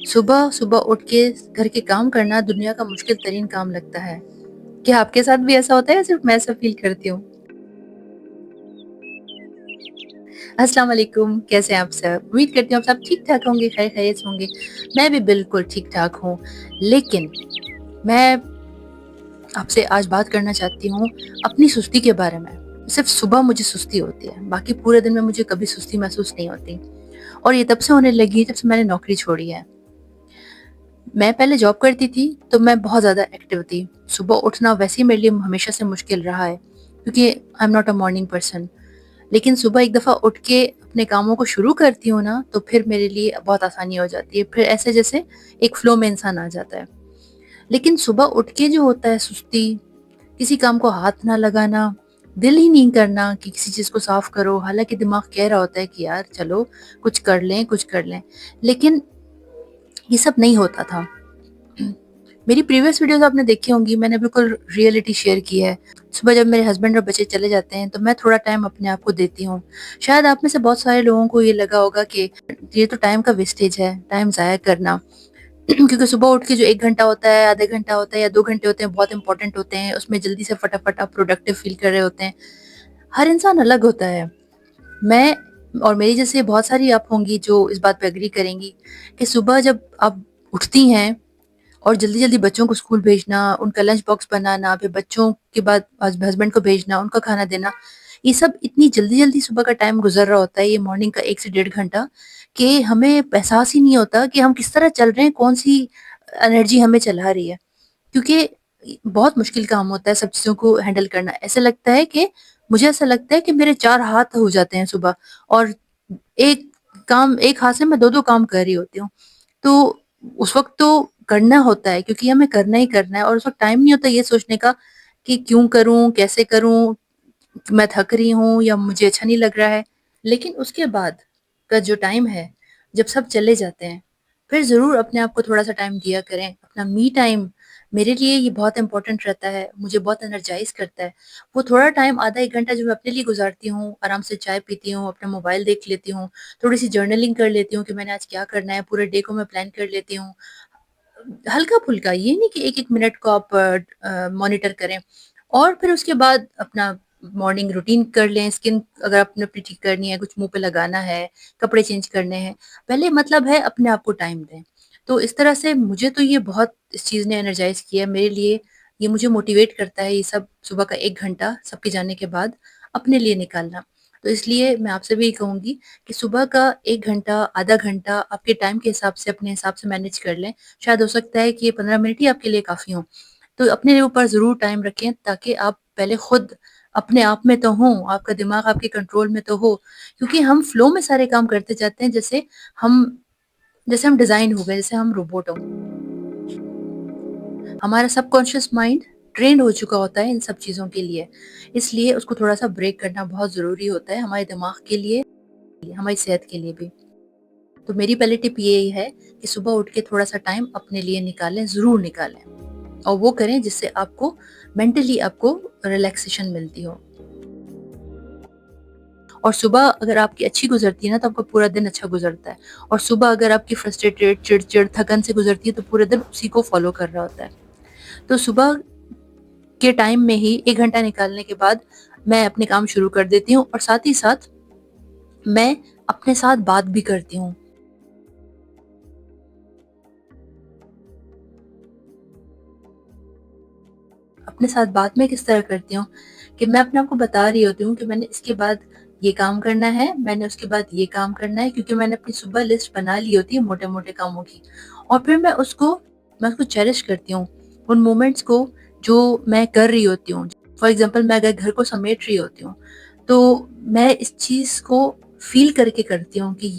صبح صبح اٹھ کے گھر کے کام کرنا دنیا کا مشکل ترین کام لگتا ہے۔ کیا آپ کے ساتھ بھی ایسا ہوتا ہے یا صرف میں ایسا فیل کرتی ہوں؟ السلام علیکم، کیسے ہیں آپ سب؟ امید کرتی ہوں آپ سب ٹھیک ٹھاک ہوں گے، خیر خیریت سے ہوں گے۔ میں بھی بالکل ٹھیک ٹھاک ہوں، لیکن میں آپ سے آج بات کرنا چاہتی ہوں اپنی سستی کے بارے میں۔ صرف صبح مجھے سستی ہوتی ہے، باقی پورے دن میں مجھے کبھی سستی محسوس نہیں ہوتی، اور یہ تب سے ہونے لگی جب سے میں نے نوکری چھوڑی ہے۔ میں پہلے جاب کرتی تھی تو میں بہت زیادہ ایکٹیو تھی۔ صبح اٹھنا ویسے ہی میرے لیے ہمیشہ سے مشکل رہا ہے، کیونکہ I am not a morning person. لیکن صبح ایک دفعہ اٹھ کے اپنے کاموں کو شروع کرتی ہوں نا، تو پھر میرے لیے بہت آسانی ہو جاتی ہے، پھر ایسے جیسے ایک فلو میں انسان آ جاتا ہے۔ لیکن صبح اٹھ کے جو ہوتا ہے سستی، کسی کام کو ہاتھ نہ لگانا، دل ہی نہیں کرنا کہ کسی چیز کو صاف کرو، حالانکہ دماغ کہہ رہا ہوتا ہے کہ یار چلو کچھ کر لیں، لیکن یہ سب نہیں ہوتا تھا۔ میری پریویس ویڈیوز آپ نے دیکھی ہوں گی، میں نے بالکل ریئلٹی شیئر کی ہے۔ صبح جب میرے ہسبینڈ اور بچے چلے جاتے ہیں تو میں تھوڑا ٹائم اپنے آپ کو دیتی ہوں۔ شاید آپ میں سے بہت سارے لوگوں کو یہ لگا ہوگا کہ یہ تو ٹائم کا ویسٹیج ہے، ٹائم ضائع کرنا، کیونکہ صبح اٹھ کے جو 1 گھنٹہ ہوتا ہے، آدھا گھنٹہ ہوتا ہے یا 2 گھنٹے ہوتے ہیں، بہت امپورٹنٹ ہوتے ہیں، اس میں جلدی سے فٹافٹ آپ پروڈکٹیو فیل کر رہے ہوتے ہیں۔ ہر انسان الگ ہوتا ہے۔ میں اور میری جیسے بہت ساری آپ ہوں گی جو اس بات پہ اگری کریں گی کہ صبح جب آپ اٹھتی ہیں اور جلدی جلدی بچوں کو اسکول بھیجنا، ان کا لنچ باکس بنانا، پھر بچوں کے بعد ہسبینڈ کو بھیجنا، ان کا کھانا دینا، یہ سب اتنی جلدی جلدی صبح کا ٹائم گزر رہا ہوتا ہے، یہ مارننگ کا 1 سے 1.5 گھنٹہ، کہ ہمیں احساس ہی نہیں ہوتا کہ ہم کس طرح چل رہے ہیں، کون سی انرجی ہمیں چلا رہی ہے، کیونکہ بہت مشکل کام ہوتا ہے سب چیزوں کو ہینڈل کرنا۔ ایسا لگتا ہے کہ مجھے ایسا لگتا ہے کہ میرے 4 ہاتھ ہو جاتے ہیں صبح، اور ایک ایک ہاتھ سے میں 2 کام کر رہی ہوتی ہوں۔ تو اس وقت تو کرنا ہوتا ہے، کیونکہ ہمیں کرنا ہی کرنا ہے، اور اس وقت ٹائم نہیں ہوتا یہ سوچنے کا کہ کیوں کروں، کیسے کروں، میں تھک رہی ہوں یا مجھے اچھا نہیں لگ رہا ہے۔ لیکن اس کے بعد کا جو ٹائم ہے، جب سب چلے جاتے ہیں، پھر ضرور اپنے آپ کو تھوڑا سا ٹائم دیا کریں۔ اپنا می ٹائم میرے لیے یہ بہت امپورٹنٹ رہتا ہے، مجھے بہت انرجائز کرتا ہے۔ وہ تھوڑا ٹائم، آدھا 1 گھنٹہ جو میں اپنے لیے گزارتی ہوں، آرام سے چائے پیتی ہوں، اپنا موبائل دیکھ لیتی ہوں، تھوڑی سی جرنلنگ کر لیتی ہوں کہ میں نے آج کیا کرنا ہے، پورے ڈے کو میں پلان کر لیتی ہوں، ہلکا پھلکا، یہ نہیں کہ 1 1 منٹ کو آپ مانیٹر کریں۔ اور پھر اس کے بعد اپنا مارننگ روٹین کر لیں، اسکن اگر آپ نے اپنی ٹھیک کرنی ہے، کچھ منہ پہ لگانا ہے، کپڑے چینج کرنے ہیں، پہلے مطلب ہے اپنے آپ کو ٹائم دیں۔ تو اس طرح سے مجھے تو یہ بہت اس چیز نے انرجائز کیا ہے میرے لیے، یہ مجھے موٹیویٹ کرتا ہے، یہ سب صبح کا 1 گھنٹہ سب کے جانے کے بعد اپنے لیے نکالنا۔ تو اس لیے میں آپ سے بھی کہوں گی کہ صبح کا 1 گھنٹہ، آدھا گھنٹہ آپ کے ٹائم کے حساب سے، اپنے حساب سے مینج کر لیں۔ شاید ہو سکتا ہے کہ یہ 15 منٹ ہی آپ کے لیے کافی ہوں۔ تو اپنے اوپر ضرور ٹائم رکھیں، تاکہ آپ پہلے خود اپنے آپ میں تو ہوں، آپ کا دماغ آپ کے کنٹرول میں تو ہو، کیونکہ ہم فلو میں سارے کام کرتے جاتے ہیں، ہم جیسے ہم ڈیزائن ہو گئے، جیسے ہم روبوٹ ہوں۔ ہمارا سب کانشیس مائنڈ ٹرینڈ ہو چکا ہوتا ہے ان سب چیزوں کے لیے، اس لیے اس کو تھوڑا سا بریک کرنا بہت ضروری ہوتا ہے ہمارے دماغ کے لیے، ہماری صحت کے لیے بھی۔ تو میری پہلی ٹپ یہی ہے کہ صبح اٹھ کے تھوڑا سا ٹائم اپنے لیے نکالیں، ضرور نکالیں، اور وہ کریں جس سے آپ کو مینٹلی آپ کو ریلیکسیشن ملتی ہو۔ اور صبح اگر آپ کی اچھی گزرتی ہے نا، تو آپ کا پورا دن اچھا گزرتا ہے، اور صبح اگر آپ کی فرسٹریٹڈ، چڑ تھکن سے گزرتی ہے، تو پورا دن اسی کو فالو کر رہا ہوتا ہے۔ تو صبح کے ٹائم میں ہی 1 گھنٹہ نکالنے کے بعد میں اپنے کام شروع کر دیتی ہوں، اور ساتھ ہی ساتھ میں اپنے ساتھ بات بھی کرتی ہوں۔ اپنے ساتھ بات میں کس طرح کرتی ہوں کہ میں اپنے آپ کو بتا رہی ہوتی ہوں کہ میں نے اس کے بعد یہ کام کرنا ہے، میں نے اس کے بعد یہ کام کرنا ہے، کیونکہ میں نے اپنی صبح لسٹ بنا لی ہوتی ہے موٹے موٹے کاموں کی، اور پھر میں اس کو چیریش کرتی ہوں، ان مومنٹس کو جو میں کر رہی ہوتی ہوں۔ فار ایگزامپل، میں اگر گھر کو سمیٹ رہی ہوتی ہوں، تو میں اس چیز کو فیل کر کے کرتی ہوں کہ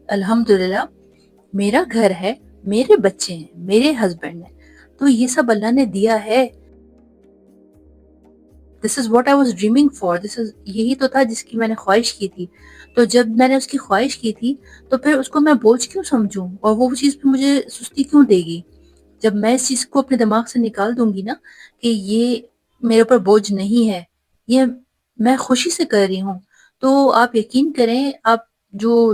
الحمدللہ میرا گھر ہے، میرے بچے ہیں، میرے ہسبینڈ ہیں، تو یہ سب اللہ نے دیا ہے۔ This is what I was dreaming for. یہی تو تھا جس کی میں نے خواہش کی تھی۔ تو جب میں نے اس کی خواہش کی تھی، تو پھر اس کو میں بوجھ کیوں سمجھوں، اور وہ چیز پہ مجھے سستی کیوں دے گی؟ جب میں اس چیز کو اپنے دماغ سے نکال دوں گی نا کہ یہ میرے اوپر بوجھ نہیں ہے، یہ میں خوشی سے کر رہی ہوں، تو آپ یقین کریں، آپ جو